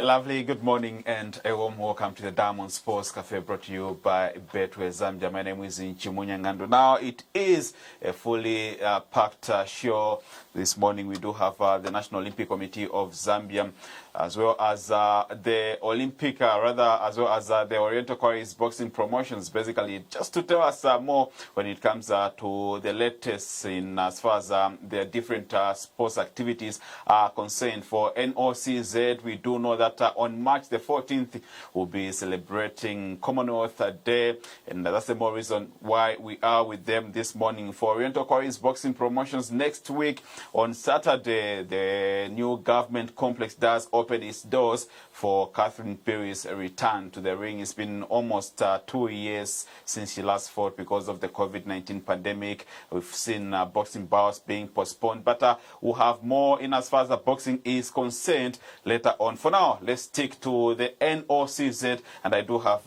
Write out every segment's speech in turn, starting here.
Lovely good morning and a warm welcome to the Diamond Sports Cafe, brought to you by Betway Zambia. My name is Munyika. Now it is a fully packed show. This morning we do have the National Olympic Committee of Zambia, as well as the Olympic, as well as the Oriental Quarries Boxing Promotions, basically just to tell us more when it comes to the latest in as far as their different sports activities are concerned. For NOCZ, we do know that on March the 14th, we'll be celebrating Commonwealth Day, and that's the more reason why we are with them this morning. For Oriental Quarries Boxing Promotions, next week on Saturday, the new government complex does open its doors for Catherine Perry's return to the ring. It's been almost 2 years since she last fought because of the COVID-19 pandemic. We've seen boxing bouts being postponed, but we'll have more in as far as the boxing is concerned later on. For now, let's stick to the NOCZ, and I do have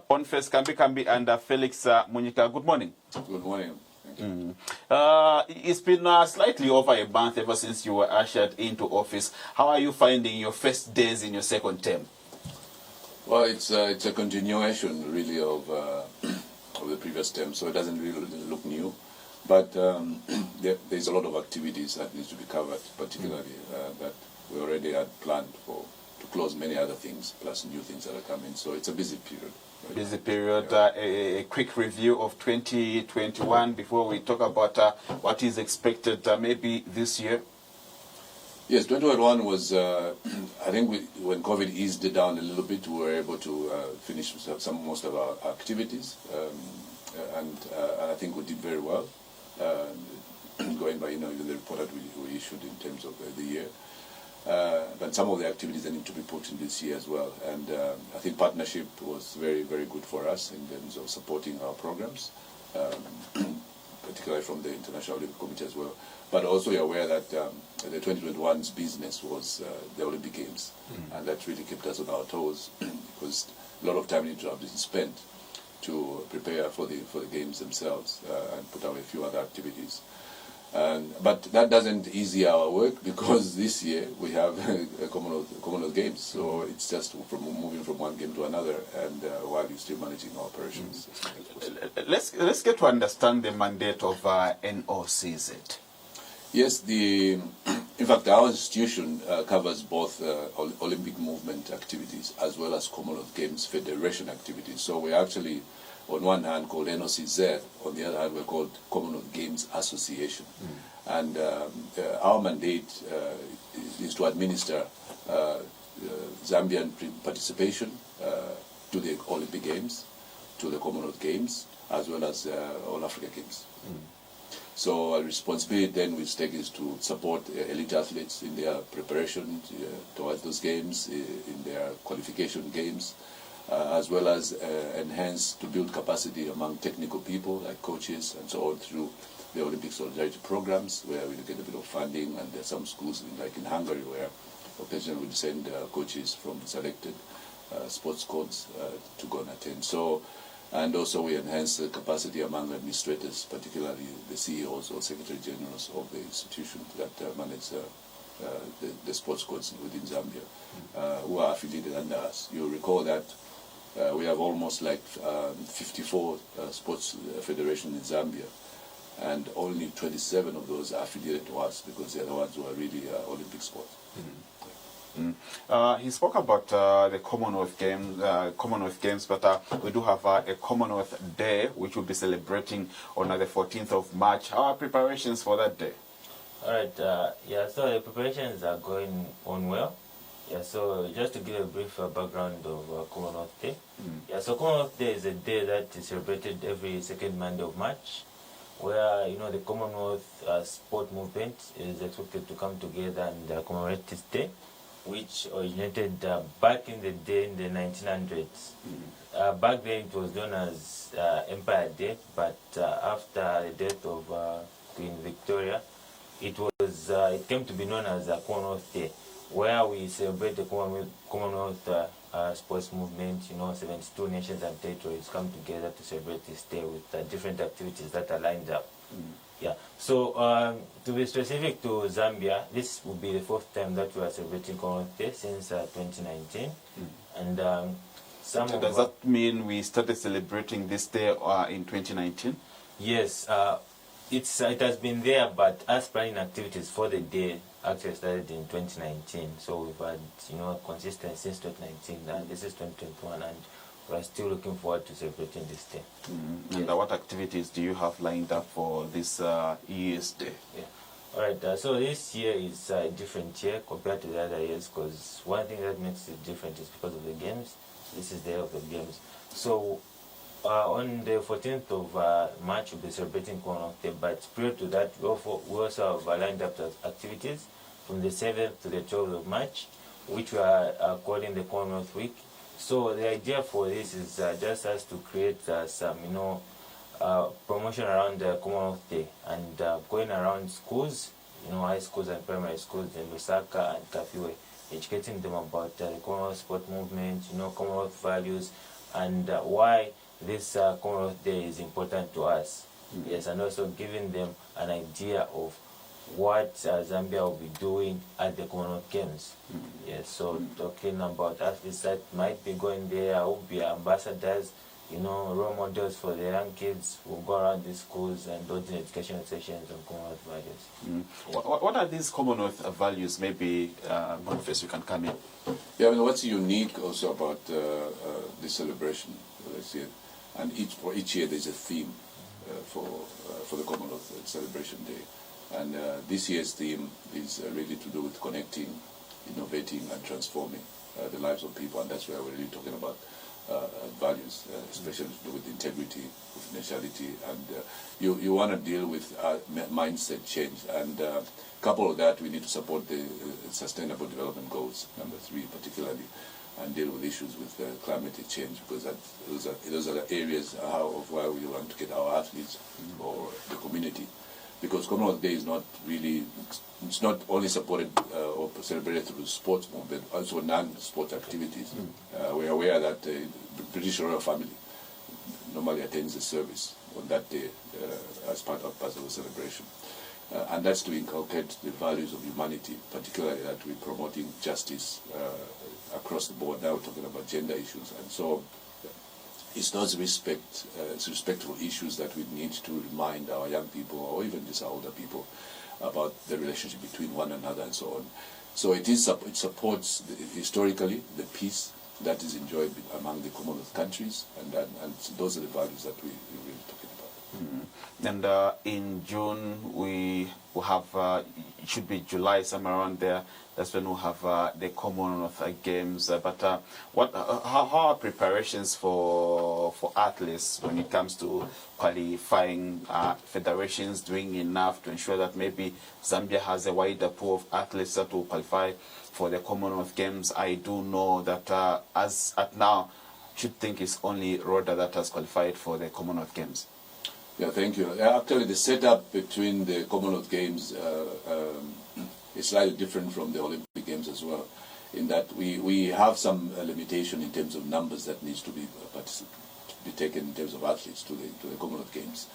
Boniface, Kambikambi, and Felix Munyika. Good morning. Good morning. It's been slightly over a month ever since you were ushered into office. How are you finding your first days in your second term? Well, it's a continuation really of the previous term, so it doesn't really look new. But there's a lot of activities that needs to be covered, particularly that we already had planned to close many other things, plus new things that are coming. So it's a busy period. Busy period. A quick review of 2021 before we talk about what is expected maybe this year. Yes, 2021 was, I think when COVID eased down a little bit, we were able to finish most of our activities, and I think we did very well, going by even the report that we issued in terms of the year. But some of the activities that need to be put in this year as well. And I think partnership was very, very good for us in terms of supporting our programs, particularly from the International Olympic Committee as well. But also you're aware that the 2021's business was the Olympic Games. And that really kept us on our toes because a lot of time needed to have been spent to prepare for the games themselves and put out a few other activities. But that doesn't ease our work because this year we have a Commonwealth Games, so it's just moving from one game to another, and while you're still managing our operations. Let's get to understand the mandate of NOCZ. Yes, in fact our institution covers both Olympic movement activities as well as Commonwealth Games Federation activities. So we actually, on one hand, called NOCZ, on the other hand, we're called Commonwealth Games Association. And our mandate is to administer Zambian participation to the Olympic Games, to the Commonwealth Games, as well as All Africa Games. So our responsibility then we take is to support elite athletes in their preparation towards those games, in their qualification games, as well as enhance to build capacity among technical people like coaches and so on through the Olympic Solidarity programs where we get a bit of funding, and there are some schools like in Hungary where occasionally we send coaches from selected sports codes to go and attend. So, and also we enhance the capacity among administrators, particularly the CEOs or Secretary Generals of the institution that manage the sports codes within Zambia, who are affiliated under us. You'll recall that we have almost like 54 sports federations in Zambia, and only 27 of those are affiliated to us because they're the ones who are really Olympic sports. He spoke about the Commonwealth Games, but we do have a Commonwealth Day which we'll be celebrating on the 14th of March. How are preparations for that day? All right, yeah, so the preparations are going on well. Yeah, so just to give a brief background of Commonwealth Day. Yeah, so Commonwealth Day is a day that is celebrated every second Monday of March, where, the Commonwealth sport movement is expected to come together and commemorate this day, which originated back in the day in the 1900s. Back then it was known as Empire Day, but after the death of Queen Victoria, it came to be known as Commonwealth Day, where we celebrate the Commonwealth sports movement. 72 nations and territories come together to celebrate this day with different activities that are lined up. Yeah. So to be specific to Zambia, this will be the fourth time that we are celebrating Commonwealth Day since 2019, and some So of does that mean we started celebrating this day in 2019? Yes, it has been there, but us planning activities for the day actually started in 2019. So we've had consistent since 2019, and this is 2021, and we're still looking forward to celebrating this day. And what activities do you have lined up for this year's day? Yeah. All right. So this year is a different year compared to the other years, because one thing that makes it different is because of the games. This is the year of the games. So on the 14th of March, we'll be celebrating Commonwealth Day, but prior to that, we also have lined up activities from the 7th to the 12th of March, which we are calling the Commonwealth Week. So the idea for this is just us to create some, promotion around the Commonwealth Day, and going around schools, high schools and primary schools in Lusaka and Kafiwe, educating them about the Commonwealth sport movement, Commonwealth values, and why this Commonwealth Day is important to us. Yes, and also giving them an idea of what Zambia will be doing at the Commonwealth Games. Yes, so talking about athletes that might be going there, will be ambassadors, role models for the young kids who go around these schools and holding educational sessions on Commonwealth values. What are these Commonwealth values? Maybe Boniface, you can come in. Yeah, what's unique also about this celebration, let's say, and for each year there's a theme for the Commonwealth Celebration Day. And this year's theme is really to do with connecting, innovating, and transforming the lives of people, and that's where we're really talking about values, especially to do with integrity, confidentiality, and you want to deal with mindset change. And couple of that, we need to support the Sustainable Development Goals, number 3 particularly, and deal with issues with climate change, because those are the areas of where we want to get our athletes or the community. Because Commonwealth Day is not really, it's not only supported or celebrated through sports movement, but also non-sport activities. We are aware that the British royal family normally attends the service on that day as part of the celebration. And that's to inculcate the values of humanity, particularly that we're promoting justice across the board. Now we're talking about gender issues. And so it's those respectful issues that we need to remind our young people, or even just our older people, about the relationship between one another and so on. So it supports historically the peace that is enjoyed among the Commonwealth countries, and those are the values that we're really talking about. And in June we will have, it should be July, somewhere around there, that's when we'll have the Commonwealth Games. But how are preparations for athletes when it comes to qualifying? Federations doing enough to ensure that maybe Zambia has a wider pool of athletes that will qualify for the Commonwealth Games? I do know that as at now, I should think it's only Rhoda that has qualified for the Commonwealth Games. Yeah, thank you. Actually, the setup between the Commonwealth Games is slightly different from the Olympic Games as well, in that we have some limitation in terms of numbers that needs to be taken in terms of athletes to the Commonwealth Games.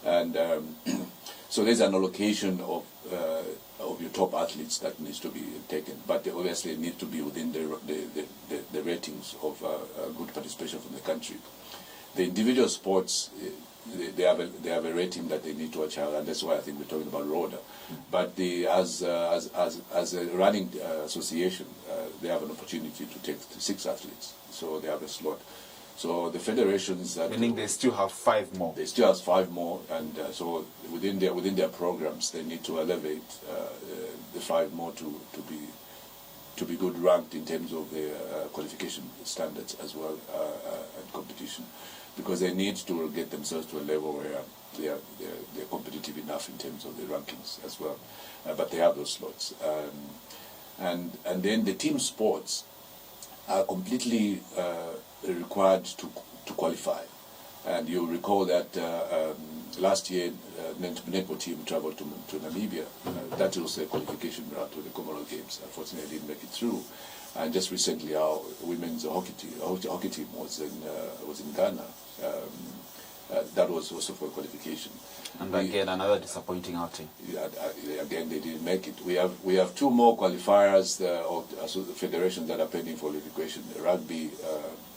And so there's an allocation of your top athletes that needs to be taken, but they obviously need to be within the ratings of good participation from the country. The individual sports, they have a rating that they need to achieve, and that's why I think we're talking about RODA. But as a running association, they have an opportunity to take 6 athletes, so they have a slot. So the federations that meaning they still have 5 more. They still have 5 more, and so within their programs, they need to elevate the 5 more to be good ranked in terms of their qualification standards as well and competition, because they need to get themselves to a level where they're competitive enough in terms of the rankings as well. But they have those slots, and then the team sports are completely required to qualify. And you'll recall that last year the netball team traveled to Namibia. That was a qualification route to the Commonwealth Games. Unfortunately, didn't make it through. And just recently, our women's hockey team was in Ghana. that was also for qualification. And again, another disappointing outing. Again, they didn't make it. We have two more qualifiers of the federation that are pending for qualification. Rugby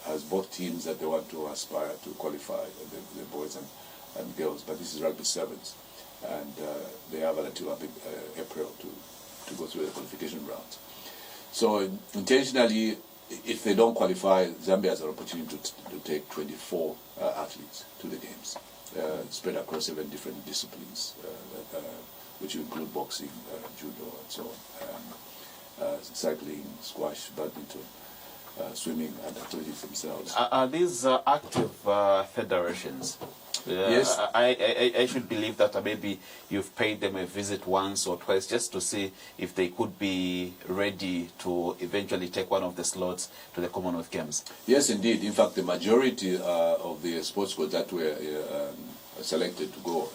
has both teams that they want to aspire to qualify, the boys and girls, but this is rugby sevens, and they have until April to go through the qualification rounds. So intentionally, if they don't qualify, Zambia has an opportunity to take 24 athletes to the games, spread across 7 different disciplines, which include boxing, judo, and so on, cycling, squash, badminton, swimming, and athletics themselves. Are these active federations? Yes. I should believe that maybe you've paid them a visit once or twice just to see if they could be ready to eventually take one of the slots to the Commonwealth Games. Yes, indeed. In fact, the majority of the sports codes that were selected to go,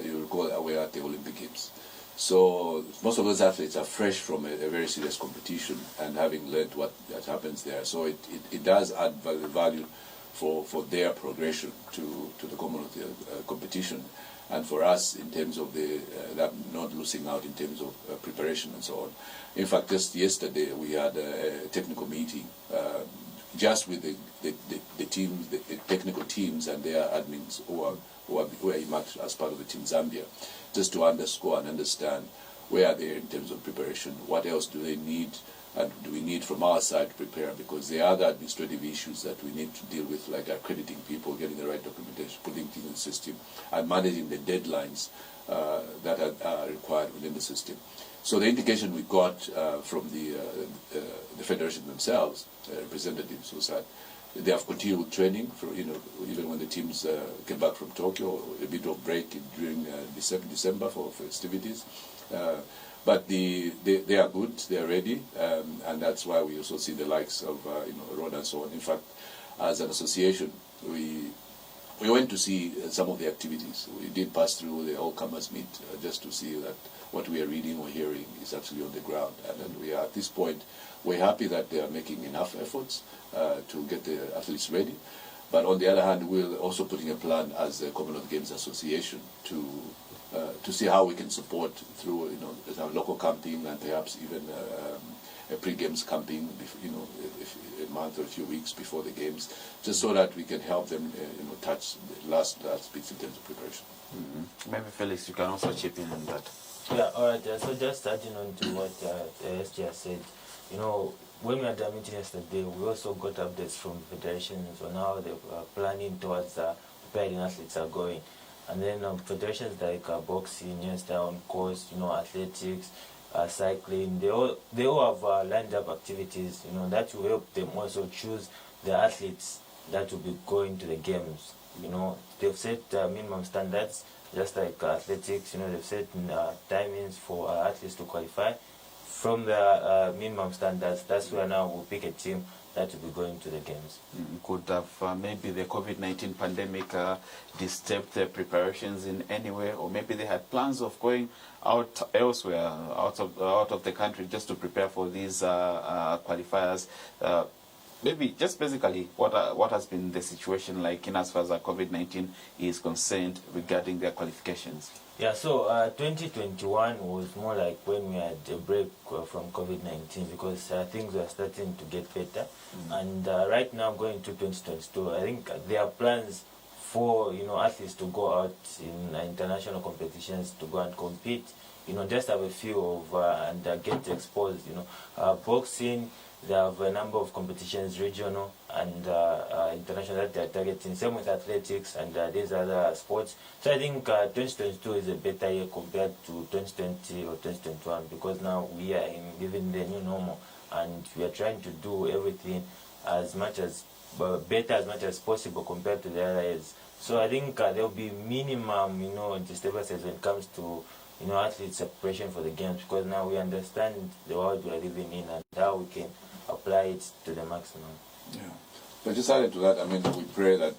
you recall, were at the Olympic Games. So most of those athletes are fresh from a very serious competition and having learned what happens there. So it does add value for their progression to the Commonwealth competition, and for us in terms of that not losing out in terms of preparation and so on. In fact, just yesterday we had a technical meeting just with the teams, the technical teams and their admins who are emerged as part of the Team Zambia, just to underscore and understand where are they in terms of preparation, what else do they need, and do we need from our side to prepare, because there are other administrative issues that we need to deal with, like accrediting people, getting the right documentation, putting things in the system, and managing the deadlines that are required within the system. So the indication we got from the federation themselves, representatives, was that they have continued training, even when the teams came back from Tokyo, a bit of break during December for festivities. But they are good, they are ready, and that's why we also see the likes of Rod and so on. In fact, as an association, we went to see some of the activities. We did pass through the all-comers meet just to see that what we are reading or hearing is actually on the ground. And then we are, at this point, we're happy that they are making enough efforts to get the athletes ready. But on the other hand, we're also putting a plan as the Commonwealth Games Association to see how we can support through our local camping and perhaps even a pre-games camping, if a month or a few weeks before the games, just so that we can help them touch the last bits in terms of preparation. Mm-hmm. Maybe Felix, you can also chip in on that. Yeah, all right. So just adding on to what SG has said, when we had the meeting yesterday, we also got updates from federations on how they are planning towards preparing athletes are going. And then federations like boxing, yes, they're on course, athletics, cycling, they all have lined up activities, that will help them also choose the athletes that will be going to the games. They've set minimum standards, just like athletics, they've set timings for athletes to qualify. From the minimum standards, that's where now we'll pick a team that will be going to the games. Could have maybe the COVID-19 pandemic disturbed their preparations in any way, or maybe they had plans of going out elsewhere, out of the country, just to prepare for these qualifiers. Maybe just basically what has been the situation like in as far as COVID-19 is concerned regarding their qualifications. Yeah, so 2021 was more like when we had a break from COVID-19, because things were starting to get better. And right now, going to 2022, I think there are plans for athletes to go out in international competitions to go and compete. Just have a feel of and get exposed. Boxing, they have a number of competitions, regional and international, that they're targeting. Same with athletics and these other sports. So I think 2022 is a better year compared to 2020 or 2021, because now we are living the new normal, and we are trying to do everything as much as possible compared to the other years. So I think there will be minimum, disturbances when it comes to athletes' preparation for the games, because now we understand the world we are living in and how we can apply it to the maximum. Yeah. But just added to that, we pray that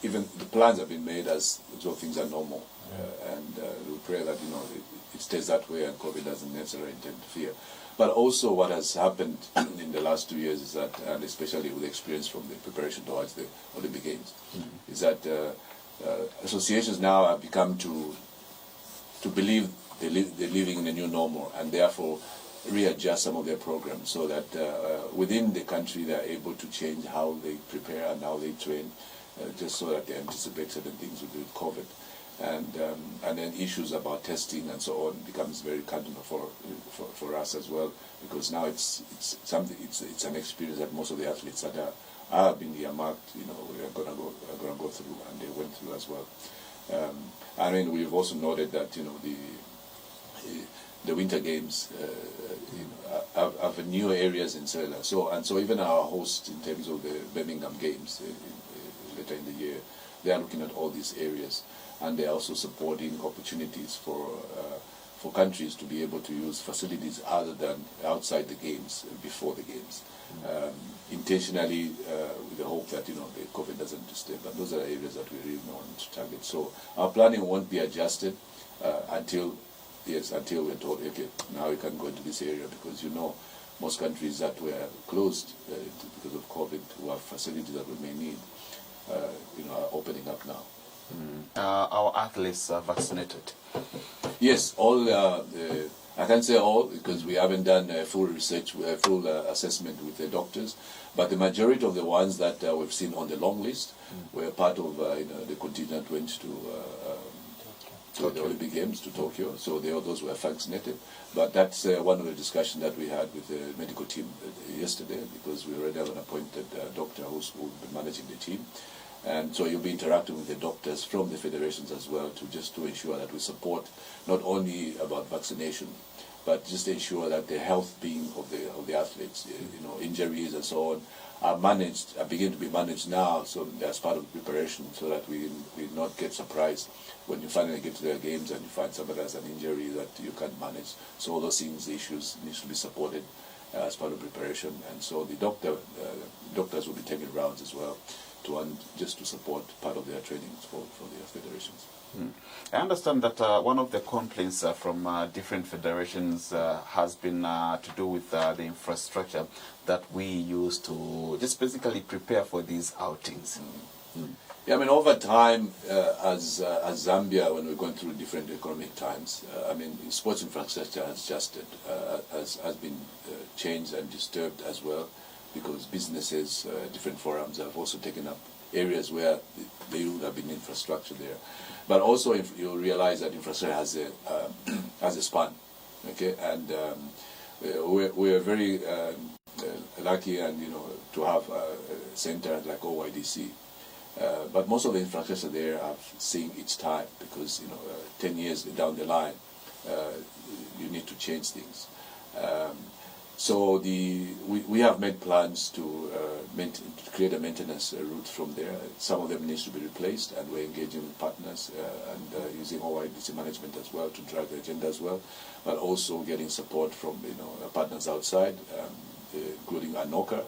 even the plans have been made as though things are normal, and we pray that it it stays that way and COVID doesn't necessarily interfere. But also what has happened in the last 2 years is that, and especially with experience from the preparation towards the Olympic Games, is that associations now have become to believe they're living in a new normal, and therefore readjust some of their programs so that within the country they are able to change how they prepare and how they train, just so that they anticipate certain things with COVID. And then issues about testing and so on becomes very cardinal for us as well, because now it's something, it's an experience that most of the athletes that are being earmarked, we are gonna go through, and they went through as well. I mean, we've also noted that the Winter Games have new areas in Sela. So even our host in terms of the Birmingham Games later in the year, they are looking at all these areas, and they are also supporting opportunities for countries to be able to use facilities other than outside the games, before the games, intentionally with the hope that the COVID doesn't disturb. But those are areas that we really want to target. So our planning won't be adjusted until we're told, okay, now we can go into this area, because most countries that were closed because of COVID, who have facilities that we may need, are opening up now. Our athletes are vaccinated. Yes, all. I can't say all, because we haven't done full research, full assessment with the doctors, but the majority of the ones that we've seen on the long list were part of the contingent went to the Olympic Games, to Tokyo, so those were vaccinated. But that's one of the discussions that we had with the medical team yesterday, because we already have an appointed doctor who's been managing the team. And so you'll be interacting with the doctors from the federations as well, to ensure that we support not only about vaccination, but just ensure that the health being of the athletes, injuries and so on, are begin to be managed now, so as part of preparation, so that we not get surprised when you finally get to the games and you find somebody has an injury that you can't manage. So all those things, issues need to be supported as part of preparation. And so the doctors will be taking rounds as well, just to support part of their trainings for their federations. I understand that one of the complaints from different federations has been to do with the infrastructure that we use to just basically prepare for these outings. Yeah, I mean, over time, as Zambia, when we're going through different economic times, sports infrastructure has been changed and disturbed as well, because businesses, different forums have also taken up areas where there would have been infrastructure there. But also, if you realize that infrastructure has a span, okay, and we are very lucky and to have a center like OYDC. But most of the infrastructure there have seen its time, because 10 years down the line, you need to change things. So we have made plans to create a maintenance route from there. Some of them needs to be replaced, and we're engaging with partners and using OYDC management as well to drive the agenda as well, but also getting support from partners outside, including NOC,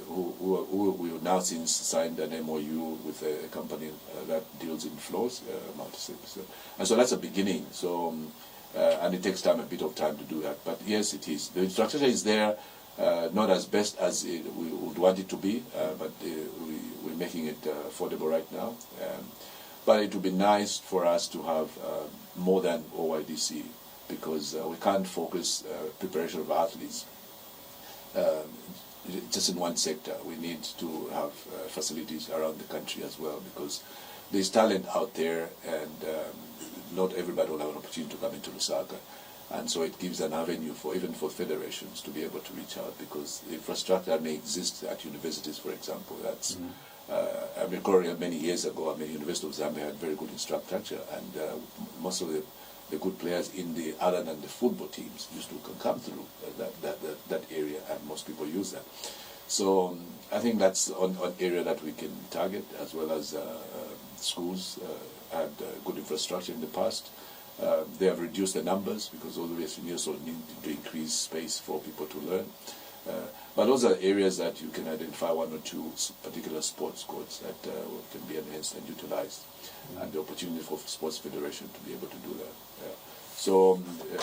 who we have now since signed an MOU with a company that deals in floors, multi-service. And so that's a beginning. So. And it takes a bit of time to do that. But yes, it is. The infrastructure is there, not as best as we would want it to be, but we're making it affordable right now. But it would be nice for us to have more than OYDC, because we can't focus preparation of athletes just in one sector. We need to have facilities around the country as well, because there's talent out there, and not everybody will have an opportunity to come into Lusaka. And so it gives an avenue even for federations to be able to reach out, because the infrastructure may exist at universities, for example. That's I recall many years ago, University of Zambia had very good infrastructure, and most of the good players other than the football teams used to come through that area, and most people use that. So I think that's an area that we can target, as well as schools had good infrastructure in the past. They have reduced the numbers, because all the way you also need to increase space for people to learn. But those are areas that you can identify one or two particular sports courts that can be enhanced and utilized, and the opportunity for sports federation to be able to do that. So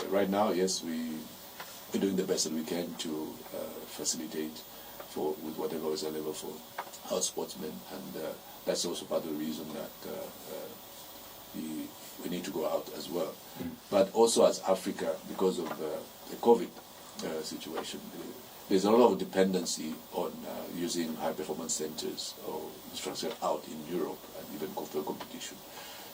right now, yes, we're doing the best that we can to facilitate with whatever is available for our sportsmen, and that's also part of the reason that we need to go out as well. But also as Africa, because of the COVID situation, there's a lot of dependency on using high-performance centers or infrastructure out in Europe and even for competition.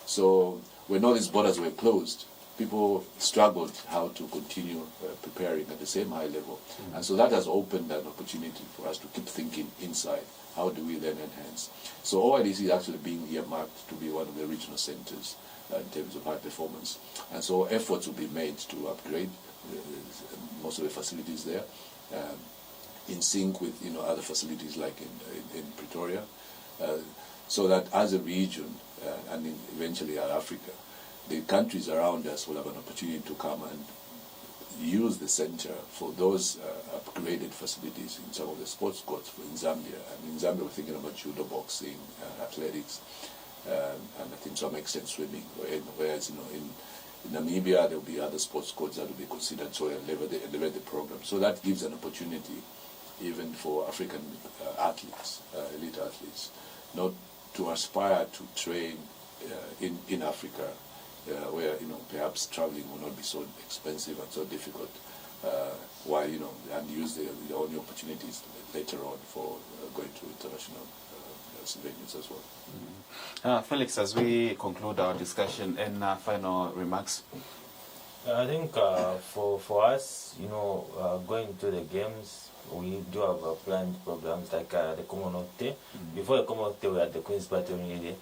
So when all these borders were closed, people struggled how to continue preparing at the same high level. And so that has opened an opportunity for us to keep thinking inside. How do we then enhance? So OIDC is actually being earmarked to be one of the regional centers in terms of high performance. And so efforts will be made to upgrade most of the facilities there in sync with other facilities like in Pretoria, so that as a region and eventually Africa, the countries around us will have an opportunity to come and use the center for those upgraded facilities in some of the sports courts in Zambia. And in Zambia, we're thinking about judo, boxing, athletics, and I think to some extent swimming. Whereas in Namibia, there will be other sports courts that will be considered, so elevate the program. So that gives an opportunity even for African athletes, elite athletes, not to aspire to train in Africa, where perhaps traveling will not be so expensive and so difficult, while and use the only opportunities later on for going to international venues as well. Felix, as we conclude our discussion, and final remarks. I think for us, going to the games, we do have planned programs like the Commonwealth Day. Before the Commonwealth Day, we had the Queen's Battle Relay,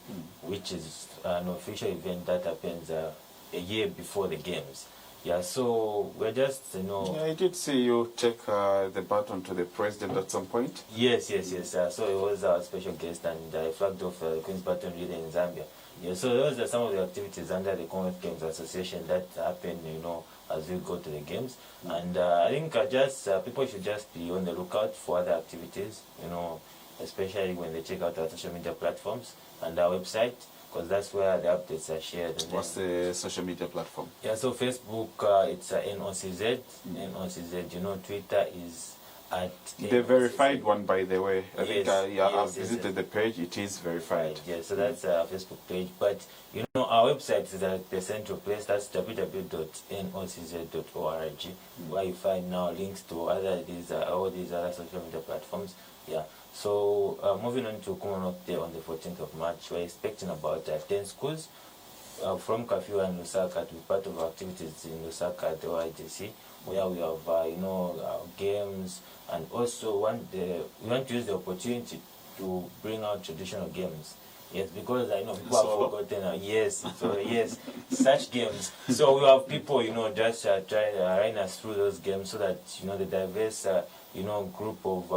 which is an official event that happens a year before the games. Yeah, so we're just, Yeah, I did see you take the baton to the president at some point. Yes. So it was our special guest, and I flagged off the Queen's Battle Relay in Zambia. Yeah, so those are some of the activities under the Commonwealth Games Association that happen, as we go to the games. And I think people should just be on the lookout for other activities, especially when they check out our social media platforms and our website, because that's where the updates are shared. And what's the social media platform? Yeah, so Facebook, it's NOCZ. NOCZ, Twitter is at the verified one, by the way. I think I've visited yes. the page. It is verified. Right, yeah, so that's our Facebook page. But our website is at the central place. That's www.nocz.org, where you find now links to all these other social media platforms. Yeah. So moving on to Commonwealth Day on the 14th of March, we're expecting about 10 schools from Kafue and Lusaka to be part of our activities in Lusaka at the OIDC, where we have games, and also we want to use the opportunity to bring out traditional games. Yes, because I know people have forgotten. Yes, such games. So we have people, just trying to run us through those games, so that the diverse, group of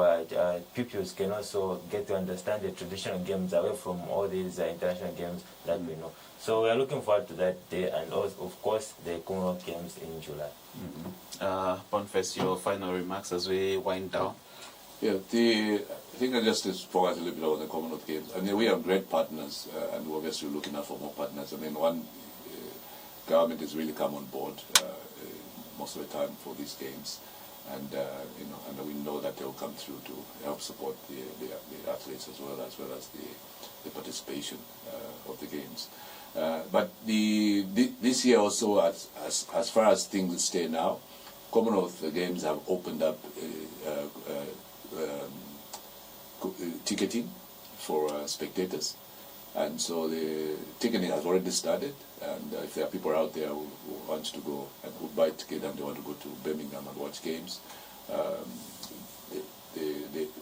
pupils can also get to understand the traditional games away from all these international games that we know. So we are looking forward to that day, and also, of course, the Commonwealth Games in July. Boniface, your final remarks as we wind down. Yeah, I think I just focus a little bit on the Commonwealth Games. I mean, we have great partners, and we're obviously looking out for more partners. I mean, one, government has really come on board most of the time for these games, and and we know that they will come through to help support the athletes as well as the participation of the games. But this year also, as far as things stay now, Commonwealth Games have opened up ticketing for spectators, and so the ticketing has already started. And if there are people out there who want to go and who buy a ticket and they want to go to Birmingham and watch games,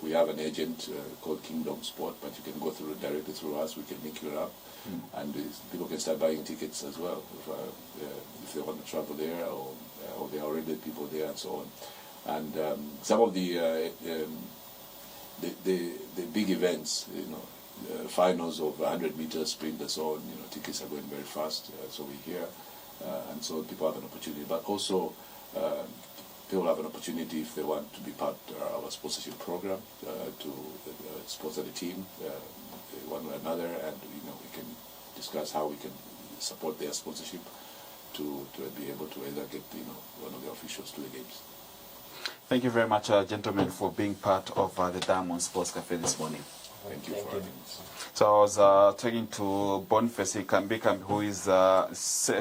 we have an agent called Kingdom Sport, but you can go directly through us. We can link you up, and people can start buying tickets as well if they want to travel there, or there are already people there and so on. And some of the big events, finals of 100 meters sprint and so on, tickets are going very fast, so we hear, and so people have an opportunity. But also, people have an opportunity if they want to be part of our sponsorship program to sponsor the team one or another, and we can discuss how we can support their sponsorship to be able to either get one of the officials to the games. Thank you very much, gentlemen, for being part of the Diamond Sports Cafe this morning. Thank you for having us. So I was talking to Boniface Kambikambi, who is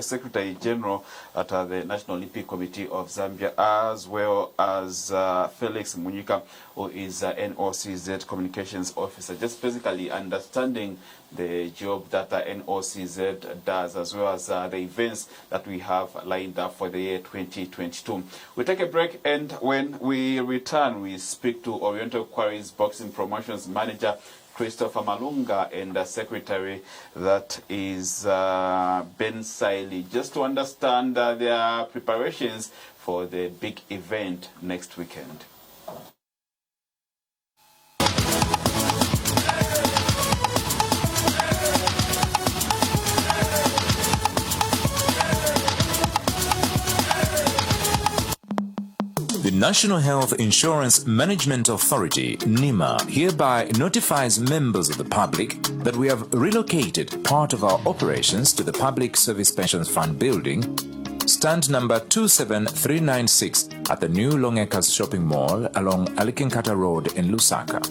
Secretary General at the National Olympic Committee of Zambia, as well as Felix Munyika, who is NOCZ Communications Officer. Just basically understanding the job that NOCZ does, as well as the events that we have lined up for the year 2022. We take a break, and when we return, we speak to Oriental Quarries Boxing Promotions Manager Christopher Malunga and the secretary, that is Ben Siley, just to understand their preparations for the big event next weekend. The National Health Insurance Management Authority, NIMA, hereby notifies members of the public that we have relocated part of our operations to the Public Service Pensions Fund building, stand number 27396 at the new Longacres Shopping Mall along Alikinkata Road in Lusaka.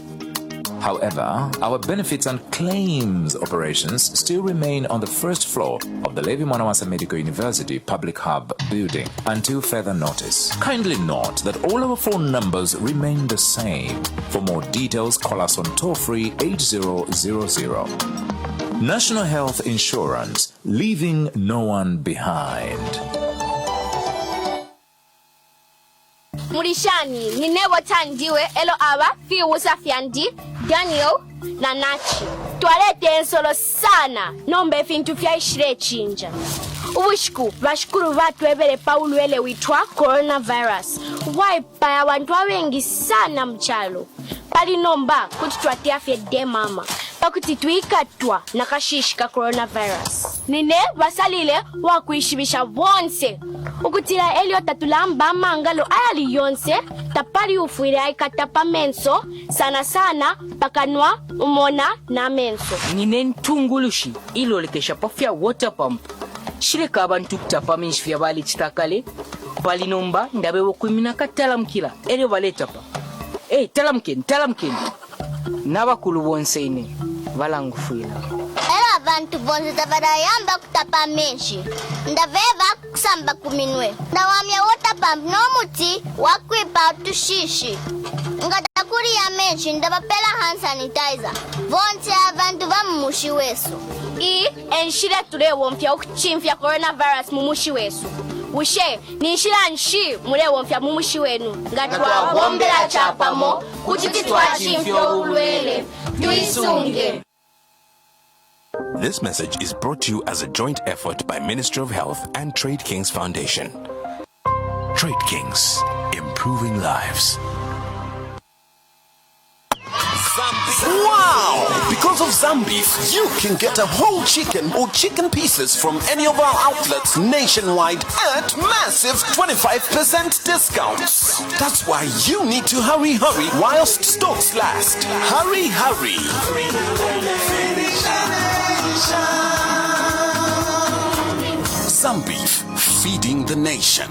However, our benefits and claims operations still remain on the first floor of the Levi Mwanawasa Medical University Public Hub building until further notice. Kindly note that all our phone numbers remain the same. For more details, call us on toll-free 8000. National Health Insurance, leaving no one behind. Murishani, Ninewo Tandiwe, Elo Awa, Fi Wusafyandi, Daniel, na Nachi. Tualete ensolo sana, nombe fintu fya ishire chinja. Ubushiku, bashukuru vatu ebele paulu ele witwa coronavirus. Waipa ya wantua wengi sana mchalo. Pali nomba, kutituatia fye de mama. Pakutituika twa, nakashishika coronavirus. Nine, wasalile, wakuishibisha wonse. Ukutila elio tatulamba mangalo ayali yonse, tapari ufuire aikatapa menso, sana sana, pakanwa, umona na menso. Nine ntungulushi, ilo lekesha pafya water pump. Shireka abantu kutapa minshifya bali chitakale, bali nomba, ndabe wakuimina katalamkila, elio valetapa. Talamken. Nabakulu wonse ine, valangufuila. Abantu bonze tabarayamba kutapa menshi ndaveva kusamba kuminwe ndawamya water pump nomuti wakwipa tushishi ngatakuri ya menshi ndabapela hand sanitizer bonse abantu vamumushi wesu enshira tulewo mpya ukuchimfya coronavirus mumushi wesu ushe ninshira nshi mulewo mpya mumushi wenu ngatwa wombela chapamo kuti twachimfya ulwele tuisunge. This message is brought to you as a joint effort by Ministry of Health and Trade Kings Foundation. Trade Kings, improving lives. Wow! Because of Zambeef, you can get a whole chicken or chicken pieces from any of our outlets nationwide at massive 25% discounts. That's why you need to hurry whilst stocks last. Hurry. Zambeef, feeding the nation.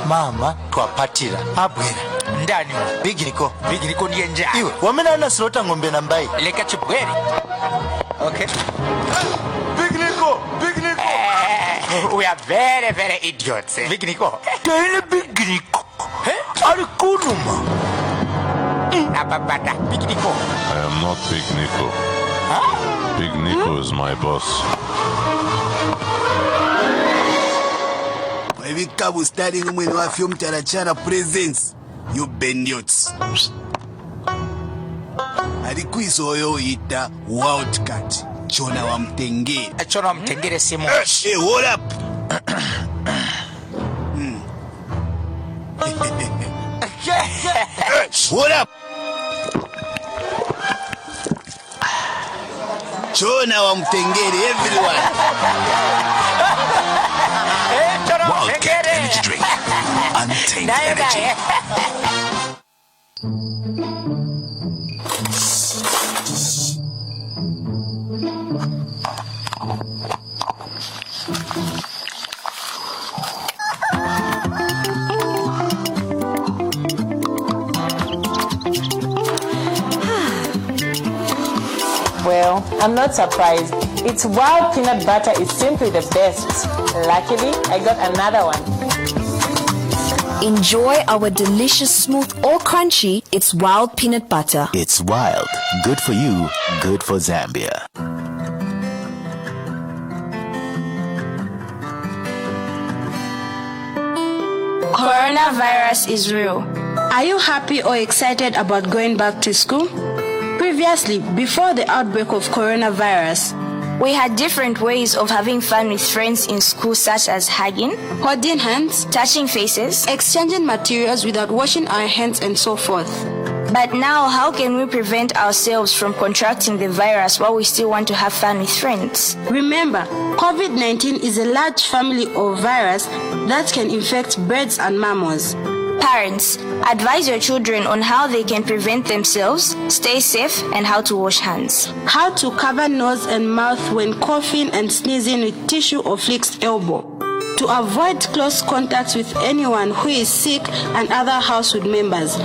Mama twapatira abwera ndani bigiriko ndiye nja iwe wamena na slota ngombe na mbai leka chibweri. Okay, bigiriko we are very idiots. Bigiriko tele bigiriko ari kunuma ababata bigiriko. I am not Big Nico. Big Nico is my boss. Wabikabu studying mwene wa film Charachara presents you benyots. Alikuiso oyo ita Wildcat Chona wa Mtengere. Chona wa Mtengere simu. Hey, hold up. Hold up. Chona wa Mtengere, everyone. Wildcat Energy Drink. Untamed energy. I'm not surprised. Its wild peanut butter is simply the best. Luckily, I got another one. Enjoy our delicious, smooth or crunchy, It's Wild peanut butter. It's wild. Good for you, good for Zambia. Coronavirus is real. Are you happy or excited about going back to school? Previously, before the outbreak of coronavirus, we had different ways of having fun with friends in school, such as hugging, holding hands, touching faces, exchanging materials without washing our hands, and so forth. But now, how can we prevent ourselves from contracting the virus while we still want to have fun with friends? Remember, COVID-19 is a large family of virus that can infect birds and mammals. Parents, advise your children on how they can prevent themselves, stay safe, and how to wash hands. How to cover nose and mouth when coughing and sneezing with tissue or flexed elbow. To avoid close contacts with anyone who is sick and other household members.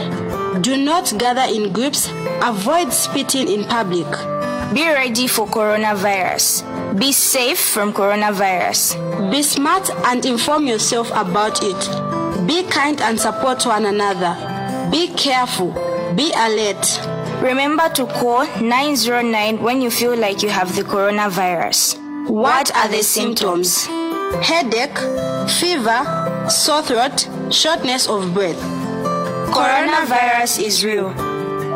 Do not gather in groups. Avoid spitting in public. Be ready for coronavirus. Be safe from coronavirus. Be smart and inform yourself about it. Be kind and support one another. Be careful. Be alert. Remember to call 909 when you feel like you have the coronavirus. What are the symptoms? Headache, fever, sore throat, shortness of breath. Coronavirus is real.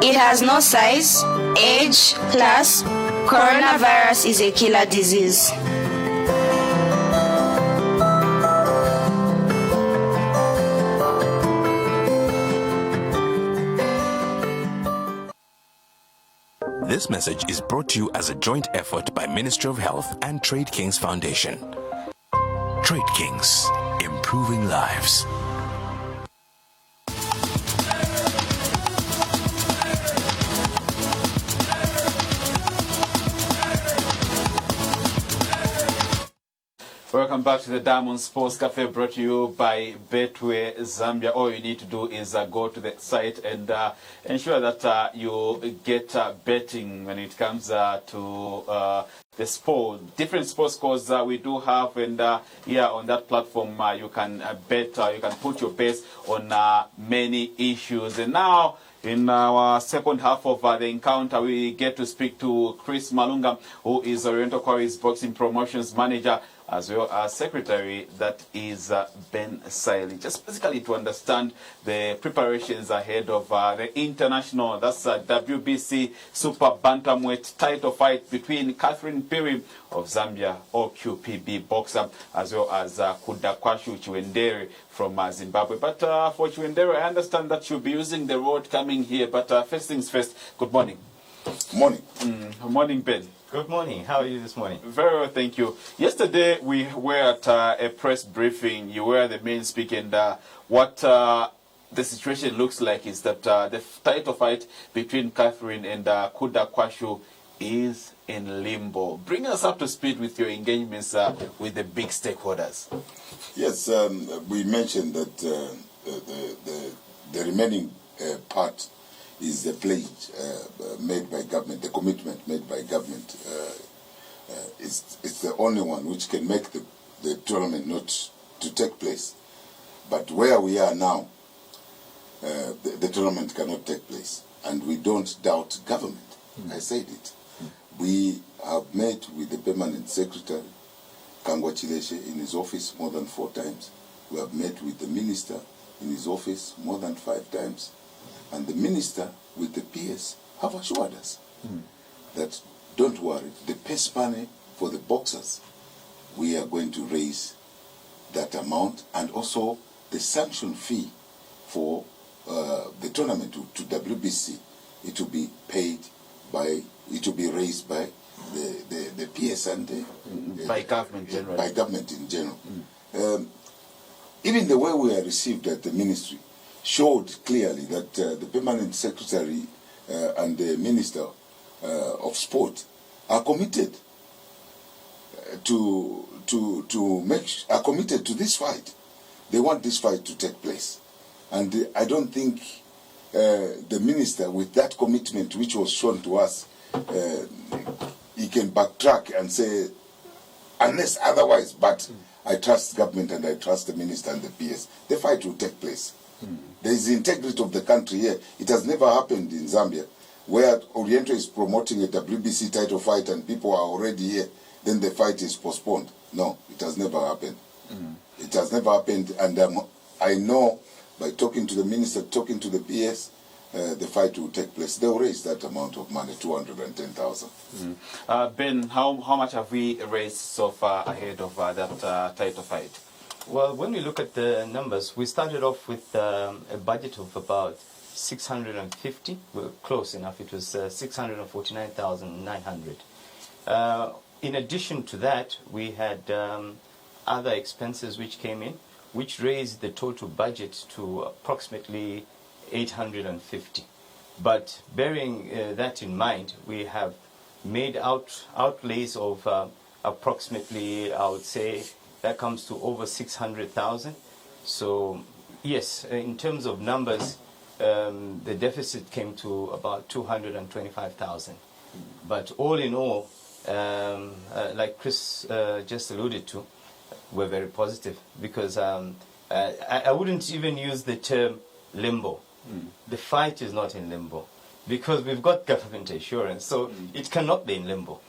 It has no size, age, class. Coronavirus is a killer disease. This message is brought to you as a joint effort by Ministry of Health and Trade Kings Foundation. Trade Kings, improving lives. Welcome back to the Diamond Sports Cafe, brought to you by Betway Zambia. All you need to do is go to the site and ensure that you get betting when it comes to the sport, different sports scores we do have, and here on that platform you can bet, you can put your bets on many issues. And now, in our second half of the encounter, we get to speak to Chris Malunga, who is Oriental Quarries Boxing Promotions Manager, as well as Secretary, that is Ben Siley. Just basically to understand the preparations ahead of the international, that's WBC Super Bantamweight title fight between Catherine Piri of Zambia, or QPB boxer, as well as Kudakwashu Chiwendere from Zimbabwe. But for Chiwendere, I understand that you'll be using the road coming here. But first things first, good morning. Morning. Morning, Ben. Good morning. How are you this morning? Very well, thank you. Yesterday we were at a press briefing. You were the main speaker, and what the situation looks like is that the title fight between Catherine and Kudakwashu is in limbo. Bring us up to speed with your engagements with the big stakeholders. Yes, we mentioned that the remaining part is the pledge made by government, the commitment made by government. It's the only one which can make the tournament not to take place. But where we are now, the tournament cannot take place. And we don't doubt government. I said it. We have met with the permanent secretary, Kangwa Chileshe, in his office more than 4 times. We have met with the minister in his office more than 5 times. And the minister with the PS have assured us that don't worry, the purse money for the boxers, we are going to raise that amount, and also the sanction fee for the tournament to WBC, it will be paid by, it will be raised by the PS and by government generally. By government in general. Even the way we are received at the ministry showed clearly that the permanent secretary and the minister of sport are committed are committed to this fight. They want this fight to take place, and I don't think the minister, with that commitment which was shown to us, he can backtrack and say, unless otherwise, but I trust government and I trust the minister and the PS, the fight will take place. There is the integrity of the country here. It has never happened in Zambia, where Oriental is promoting a WBC title fight and people are already here, then the fight is postponed. No, it has never happened. It has never happened, and I know by talking to the minister, talking to the PS, the fight will take place. They will raise that amount of money, 210,000. Ben, how much have we raised so far ahead of that title fight? Well, when we look at the numbers, we started off with a budget of about 650. We're close enough. It was 649,900. In addition to that, we had other expenses which came in, which raised the total budget to approximately 850. But bearing that in mind, we have made outlays of approximately, I would say, that comes to over 600,000. So yes, in terms of numbers, the deficit came to about 225,000. But all in all, like Chris just alluded to, we're very positive, because I wouldn't even use the term limbo. The fight is not in limbo, because we've got government assurance, so it cannot be in limbo.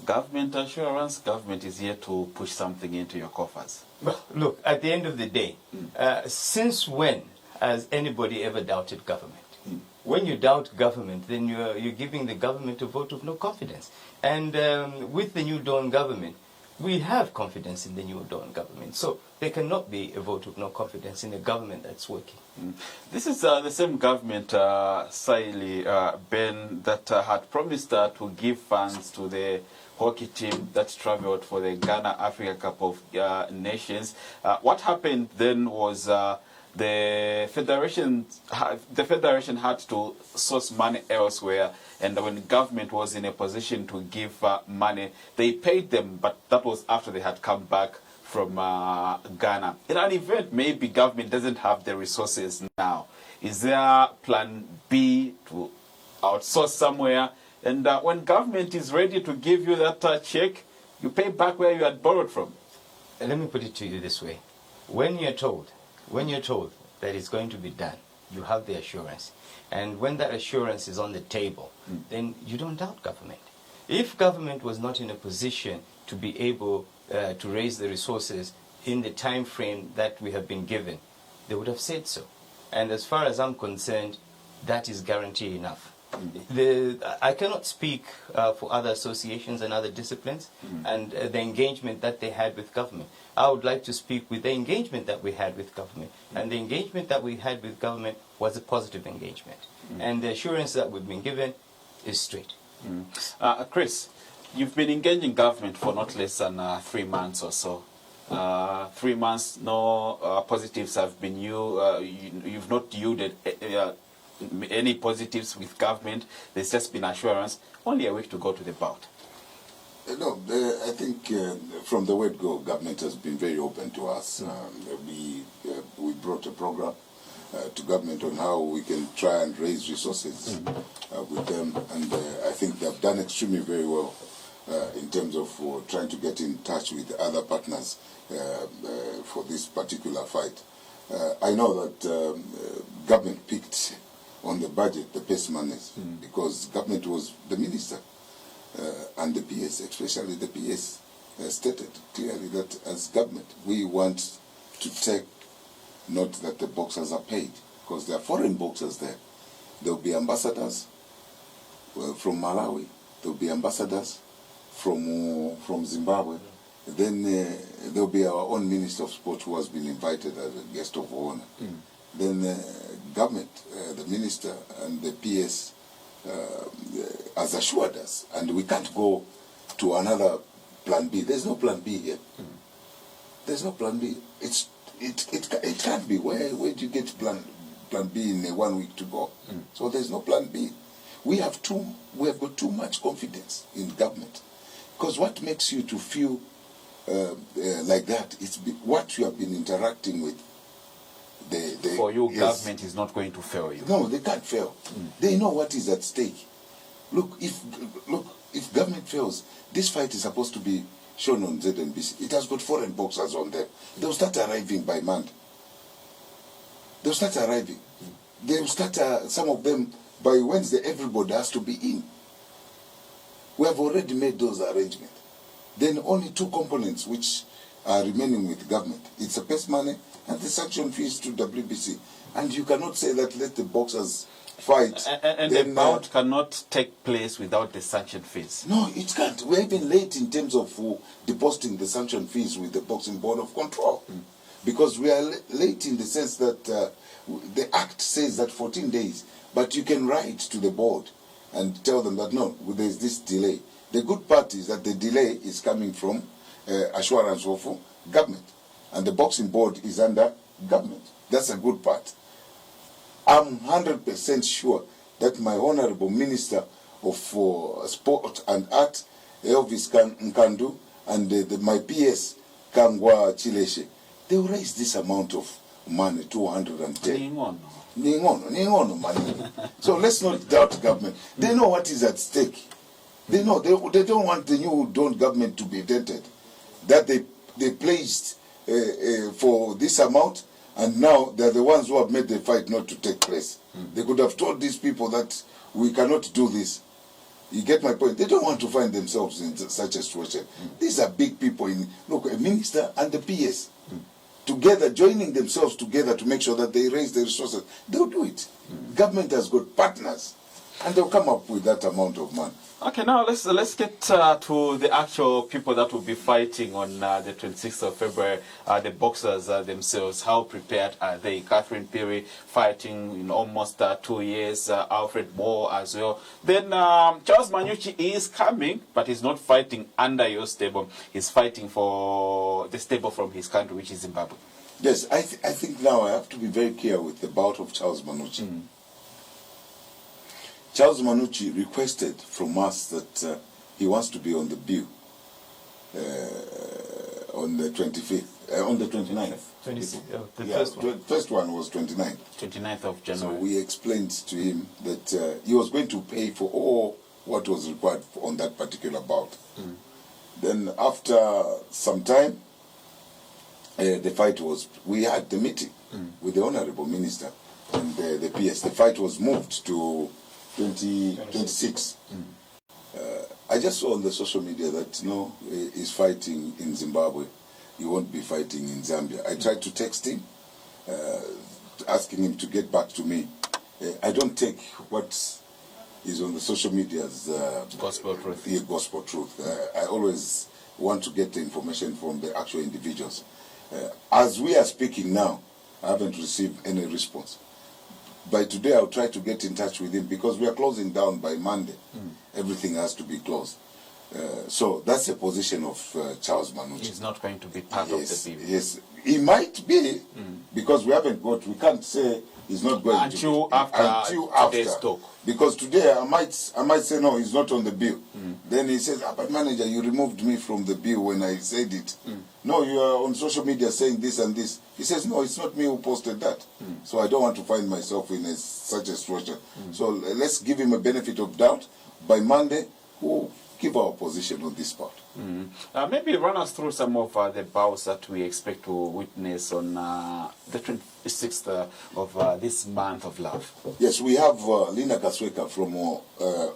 Government assurance, government is here to push something into your coffers. Well, look, at the end of the day, since when has anybody ever doubted government? When you doubt government, then you're giving the government a vote of no confidence. And with the New Dawn government, we have confidence in the New Dawn government. So there cannot be a vote of no confidence in a government that's working. This is the same government, Saili, Ben, that had promised to give funds to the hockey team that traveled for the Ghana Africa Cup of Nations. What happened then was the federation had to source money elsewhere, and when the government was in a position to give money, they paid them, but that was after they had come back from Ghana. In an event, maybe government doesn't have the resources now. Is there plan B to outsource somewhere? And when government is ready to give you that check, you pay back where you had borrowed from. Let me put it to you this way. When you're told that it's going to be done, you have the assurance. And when that assurance is on the table, then you don't doubt government. If government was not in a position to be able to raise the resources in the time frame that we have been given, they would have said so. And as far as I'm concerned, that is guarantee enough. I cannot speak for other associations and other disciplines and the engagement that they had with government. I would like to speak with the engagement that we had with government. And the engagement that we had with government was a positive engagement. And the assurance that we've been given is straight. Chris, you've been engaging government for not less than 3 months or so. 3 months, no positives have been you've not yielded any positives with government. There's just been assurance. Only a week to go to the bout. No, I think from the word go, government has been very open to us. We brought a program to government on how we can try and raise resources with them, and I think they've done extremely very well in terms of trying to get in touch with other partners for this particular fight. I know that government picked on the budget the best monies because government was the minister and the PS, especially the PS, stated clearly that as government we want to take note that the boxers are paid, because there are foreign boxers there. There will be ambassadors from Malawi, there will be ambassadors from Zimbabwe. Then there will be our own Minister of Sport who has been invited as a guest of honor. Then government, the minister and the PS has assured us, and we can't go to another plan B. There's no plan B here. There's no plan B. It can't be. Where do you get plan B in 1 week to go? So there's no plan B. We have got too much confidence in government, because what makes you to feel like that? It's what you have been interacting with. For you, yes. Government is not going to fail you. No, they can't fail. They know what is at stake. Look, if government fails, this fight is supposed to be shown on ZNBC. It has got foreign boxers on there. They'll start arriving by Monday. They'll start arriving. They'll start, some of them, by Wednesday, everybody has to be in. We have already made those arrangements. Then only two components which are remaining with government. It's the purse money and the sanction fees to WBC. And you cannot say that let the boxers fight. And the bout cannot take place without the sanction fees. No, it can't. We're even late in terms of depositing the sanction fees with the Boxing Board of Control. Because we are late in the sense that the Act says that 14 days, but you can write to the board and tell them that no, there's this delay. The good part is that the delay is coming from assurance of government, and the Boxing Board is under government. That's a good part. I'm 100% sure that my Honorable Minister of Sport and Art, Elvis Nkandu, and my PS, Kangwa Chileshe, they will raise this amount of money, 210. Ningono money. So let's not doubt government. They know what is at stake. They know they don't want the new government to be dented. That they pledged for this amount, and now they're the ones who have made the fight not to take place. They could have told these people that we cannot do this. You get my point? They don't want to find themselves in such a situation. These are big people. Look, a minister and the PS together, joining themselves together to make sure that they raise the resources. They'll do it. Government has got partners, and they'll come up with that amount of money. Okay, now let's get to the actual people that will be fighting on the 26th of February, the boxers themselves. How prepared are they? Catherine Peary fighting in almost 2 years, Alfred Moore as well. Then Charles Manyuchi is coming, but he's not fighting under your stable. He's fighting for the stable from his country, which is Zimbabwe. Yes, I think now I have to be very clear with the bout of Charles Manyuchi. Charles Manyuchi requested from us that he wants to be on the bill on the 25th, on the 29th. The first one was 29th. 29th of January. So we explained to him that he was going to pay for all what was required on that particular bout. Then after some time, the fight was, we had the meeting with the Honorable Minister and the PS. The fight was moved to 26. I just saw on the social media that he's fighting in Zimbabwe. He won't be fighting in Zambia. I tried to text him, asking him to get back to me. I don't take what is on the social media as gospel truth. The gospel truth. I always want to get the information from the actual individuals. As we are speaking now, I haven't received any response. By today, I'll try to get in touch with him because we are closing down by Monday. Everything has to be closed. So that's the position of Charles Manyuchi. He's not going to be part of the bill. Yes, he might be because we can't say he's not going until after today's talk. Because today I might say no, he's not on the bill. Then he says, but manager, you removed me from the bill when I said it. No, you are on social media saying this and this. He says, no, it's not me who posted that. So I don't want to find myself in such a situation. So let's give him a benefit of doubt. By Monday, we'll give our position on this part. Maybe run us through some of the bouts that we expect to witness on the 26th of this month of love. Yes, we have Lina Kasweka from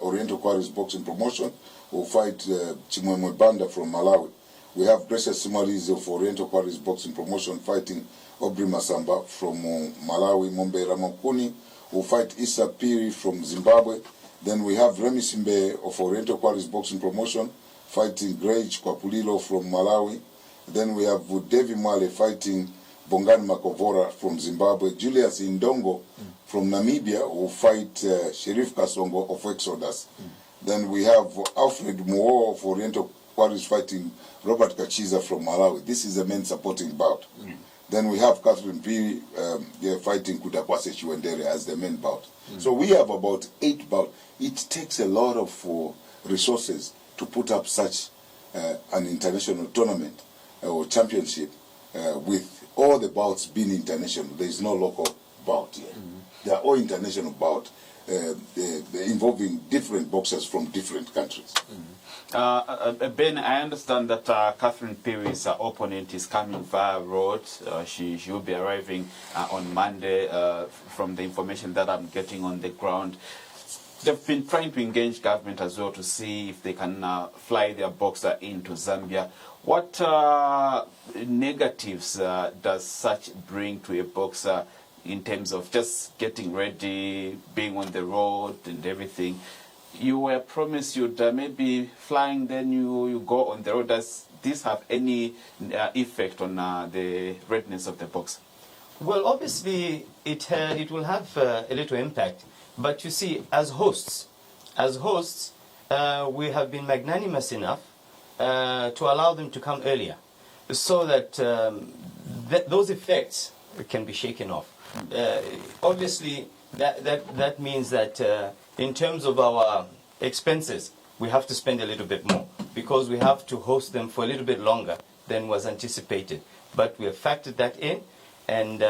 Oriental Quarries Boxing Promotion who will fight Chimwemwe Banda from Malawi. We have Gracious Simarizi of Oriental Quarries Boxing Promotion fighting Aubrey Masamba from Malawi. Mombe Ramakuni who will fight Issa Piri from Zimbabwe. Then we have Remy Simbe of Oriental Quarries Boxing Promotion fighting Grage Kwapulilo from Malawi. Then we have Devi Mwale fighting Bongani Makovora from Zimbabwe. Julius Indongo from Namibia will fight Sherif Kasongo of Exodus. Then we have Alfred Moore of Oriental Quarries fighting Robert Kachiza from Malawi. This is the main supporting bout. Then we have Catherine P. They're fighting Kudakwase Chiwendere as the main bout. So we have about 8 bouts. It takes a lot of resources to put up such an international tournament or championship with all the bouts being international. There is no local bout here. They are all international bout involving different boxers from different countries. Ben, I understand that Catherine Peary's opponent is coming via road. She will be arriving on Monday from the information that I'm getting on the ground. They've been trying to engage government as well to see if they can fly their boxer into Zambia. What negatives does such bring to a boxer in terms of just getting ready, being on the road and everything? You were promised you'd maybe flying, then you go on the road. Does this have any effect on the readiness of the boxer? Well, obviously it will have a little impact. But you see, as hosts, we have been magnanimous enough to allow them to come earlier, so that those effects can be shaken off. Obviously, that means that in terms of our expenses, we have to spend a little bit more because we have to host them for a little bit longer than was anticipated. But we have factored that in. And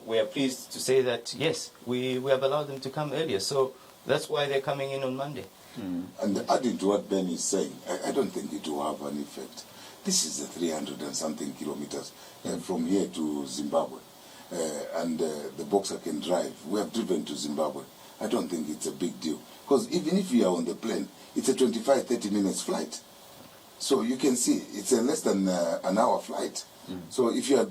we are pleased to say that, yes, we have allowed them to come earlier. So that's why they're coming in on Monday. And adding to what Ben is saying, I don't think it will have an effect. This is 300 and something kilometers from here to Zimbabwe. And the boxer can drive. We have driven to Zimbabwe. I don't think it's a big deal. Because even if you are on the plane, it's a 25, 30 minutes flight. So you can see it's a less than an hour flight. So if you are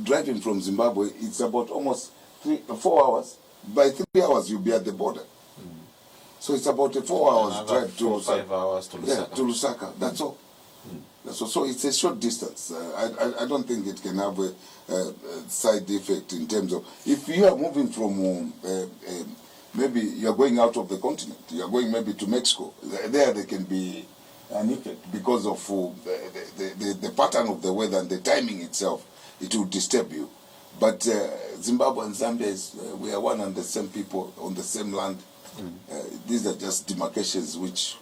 driving from Zimbabwe, it's about almost 4 hours. By 3 hours, you'll be at the border. So it's about a 4 hours drive to Lusaka. 5 hours to Lusaka. Yeah, to Lusaka. That's all. That's all. So it's a short distance. I don't think it can have a side effect in terms of if you are moving from maybe you are going out of the continent, you are going maybe to Mexico. There can be an effect because of the pattern of the weather and the timing itself. It will disturb you. But Zimbabwe and Zambia, we are one and the same people on the same land. These are just demarcations which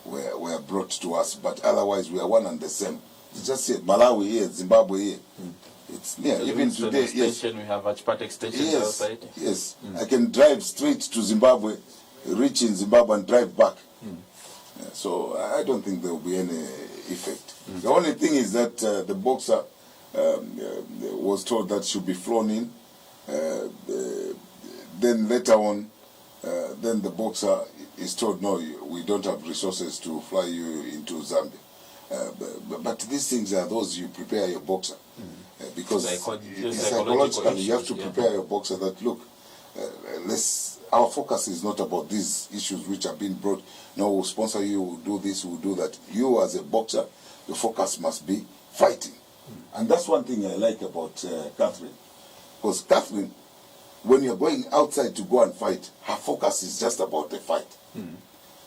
were brought to us, but otherwise we are one and the same. It's just Malawi here, Zimbabwe here. It's near. So even today, yes. We have Achpat extension outside. Yes, I can drive straight to Zimbabwe, reach in Zimbabwe and drive back. So I don't think there will be any effect. The only thing is that the boxer was told that should be flown in. Then later on, then the boxer is told, no, we don't have resources to fly you into Zambia. But these things are those you prepare your boxer. Because psychologically you have to prepare your boxer that, look, our focus is not about these issues which are being brought. No, we'll sponsor you, we'll do this, we'll do that. You as a boxer, your focus must be fighting. And that's one thing I like about Catherine. Because Catherine, when you're going outside to go and fight, her focus is just about the fight.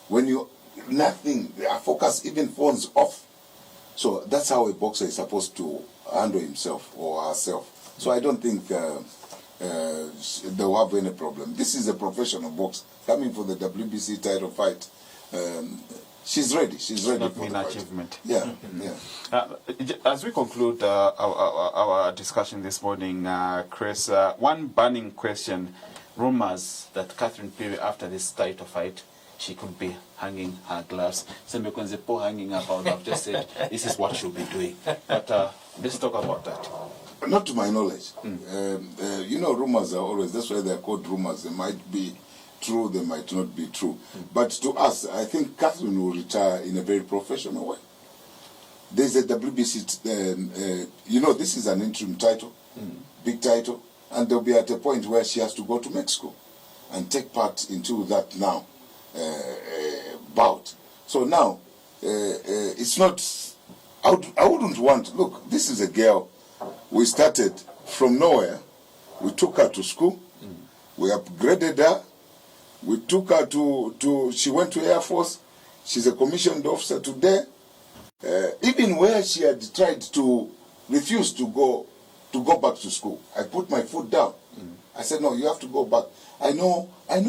When her focus even phones off. So that's how a boxer is supposed to handle himself or herself. So I don't think they will have any problem. This is a professional boxer coming for the WBC title fight. She's ready. She's ready for the achievement. Yeah, As we conclude our discussion this morning, Chris, one burning question: rumors that Catherine Peary, after this title fight, she could be hanging her gloves. Sembekonzepo hanging about. I've just said this is what she'll be doing. But let's talk about that. Not to my knowledge. You know, rumors are always. That's why they're called rumors. They might be true, they might not be true. But to us, I think Catherine will retire in a very professional way. There's a WBC, you know, this is an interim title, big title, and they'll be at a point where she has to go to Mexico and take part into that now bout. So now, it's not, I wouldn't want, look, this is a girl, we started from nowhere, we took her to school, we upgraded her, we took her she went to Air Force. She's a commissioned officer today. Even where she had tried to refuse to go back to school, I put my foot down. I said, no, you have to go back. I know her. I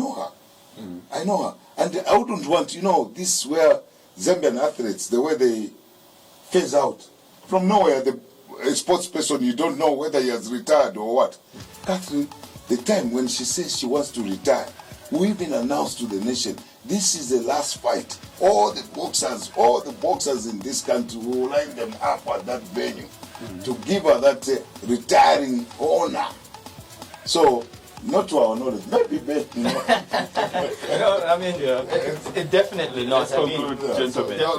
know her. And I wouldn't want, you know, this where Zambian athletes, the way they phase out. From nowhere, a sports person, you don't know whether he has retired or what. Catherine the time when she says she wants to retire, we even announced to the nation, this is the last fight. All the boxers in this country, we will line them up at that venue to give her that retiring honor. So, not to our knowledge, maybe best, I mean, it definitely not.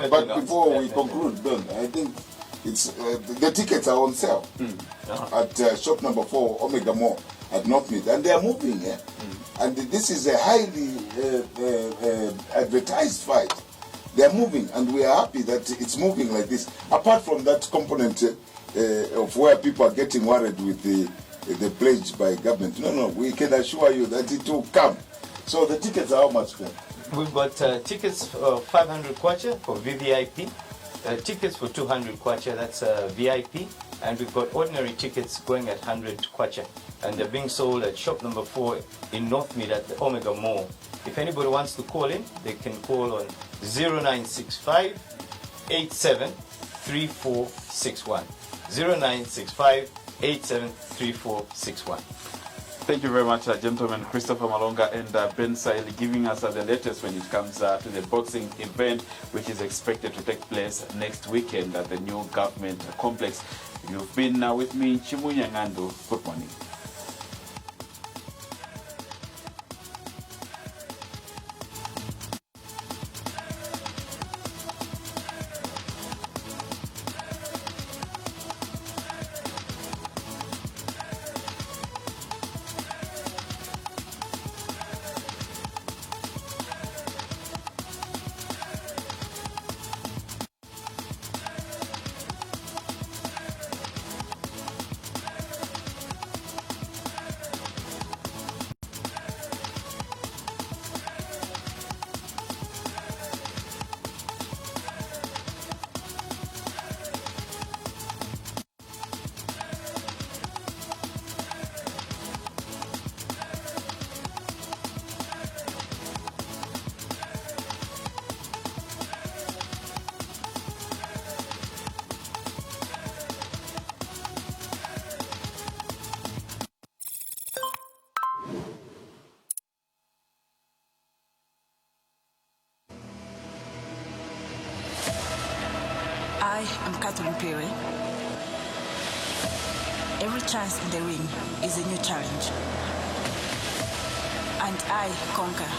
But before we conclude, Ben, I think it's the tickets are on sale at shop number 4, Omega Mall at North Mid, and they are moving here. And this is a highly advertised fight. They are moving, and we are happy that it's moving like this. Apart from that component of where people are getting worried with the pledge by government. No, we can assure you that it will come. So the tickets are how much, Ben? We've got tickets for 500 kwacha for VVIP, tickets for 200 kwacha, that's VIP, and we've got ordinary tickets going at 100 kwacha, and they're being sold at shop number 4 in North Mid at the Omega Mall. If anybody wants to call in, they can call on 0965 873461. 0965 873461. Thank you very much, gentlemen. Christopher Malonga and Ben Saili giving us the latest when it comes to the boxing event, which is expected to take place next weekend at the new government complex. You've been with me, Munyika. Good morning. I am Catherine Perry. Every chance in the ring is a new challenge. And I conquer